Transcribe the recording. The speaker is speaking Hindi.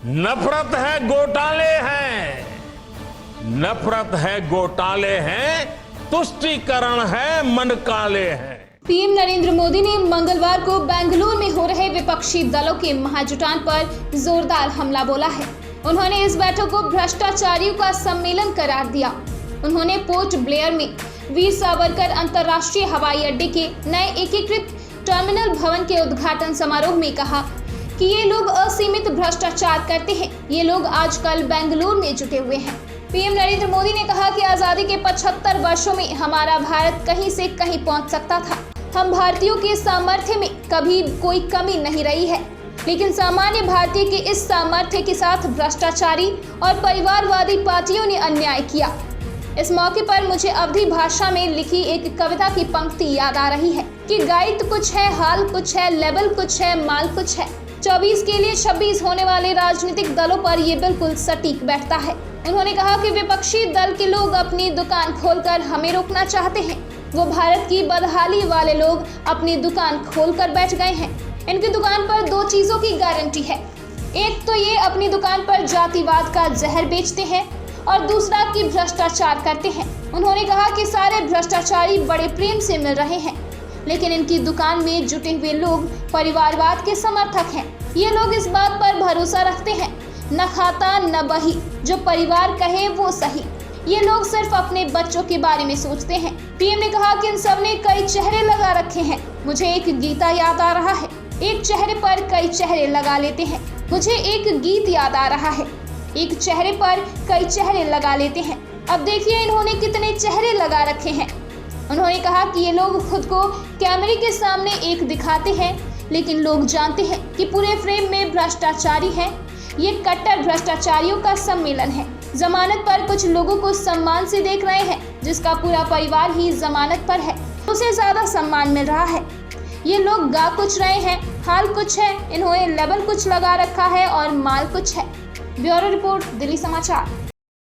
नफरत है घोटाले हैं, नफरत है घोटाले हैं, तुष्टीकरण है मन काले हैं। पीएम नरेंद्र मोदी ने मंगलवार को बेंगलुरु में हो रहे विपक्षी दलों के महाजुटान पर जोरदार हमला बोला है। उन्होंने इस बैठक को भ्रष्टाचारियों का सम्मेलन करार दिया। उन्होंने पोर्ट ब्लेयर में वीर सावरकर अंतर्राष्ट्रीय हवाई अड्डे के नए एकीकृत टर्मिनल भवन के उद्घाटन समारोह में कहा कि ये लोग असीमित भ्रष्टाचार करते हैं। ये लोग आजकल बेंगलुरु में जुटे हुए हैं। पीएम नरेंद्र मोदी ने कहा कि आजादी के 75 वर्षों में हमारा भारत कहीं से कहीं पहुंच सकता था। हम भारतीयों के सामर्थ्य में कभी कोई कमी नहीं रही है, लेकिन सामान्य भारतीय के इस सामर्थ्य के साथ भ्रष्टाचारी और परिवारवादी पार्टियों ने अन्याय किया। इस मौके पर मुझे अवधी भाषा में लिखी एक कविता की पंक्ति याद आ रही है कि गाइड कुछ है, हाल कुछ है, लेवल कुछ है, माल कुछ है। 24 के लिए 26 होने वाले राजनीतिक दलों पर ये बिल्कुल सटीक बैठता है। उन्होंने कहा कि विपक्षी दल के लोग अपनी दुकान खोलकर हमें रोकना चाहते हैं। वो भारत की बदहाली वाले लोग अपनी दुकान खोलकर बैठ गए हैं। इनकी दुकान पर 2 चीजों की गारंटी है। एक तो ये अपनी दुकान पर जातिवाद का जहर बेचते हैं और दूसरा कि भ्रष्टाचार करते हैं। उन्होंने कहा कि सारे भ्रष्टाचारी बड़े प्रेम से मिल रहे हैं, लेकिन इनकी दुकान में जुटे हुए लोग परिवारवाद के समर्थक हैं। ये लोग इस बात पर भरोसा रखते हैं, न खाता न बही, जो परिवार कहे वो सही। ये लोग सिर्फ अपने बच्चों के बारे में सोचते हैं। पीएम ने कहा कि इन सब ने कई चेहरे लगा रखे हैं। मुझे एक गीता याद आ रहा है, एक चेहरे पर कई चेहरे लगा लेते हैं। मुझे एक गीत याद आ रहा है, एक चेहरे पर कई चेहरे लगा लेते हैं। अब देखिए इन्होंने कितने चेहरे लगा रखे हैं। उन्होंने कहा कि ये लोग खुद को कैमरे के सामने एक दिखाते हैं, लेकिन लोग जानते हैं कि पूरे फ्रेम में भ्रष्टाचारी हैं। ये कट्टर भ्रष्टाचारियों का सम्मेलन है। जमानत पर कुछ लोगों को सम्मान से देख रहे हैं, जिसका पूरा परिवार ही जमानत पर है, उसे ज्यादा सम्मान मिल रहा है। ये लोग गा कुछ रहे हैं, हाल कुछ है, इन्होंने लेबल कुछ लगा रखा है और माल कुछ है। ब्यूरो रिपोर्ट, दिल्ली समाचार।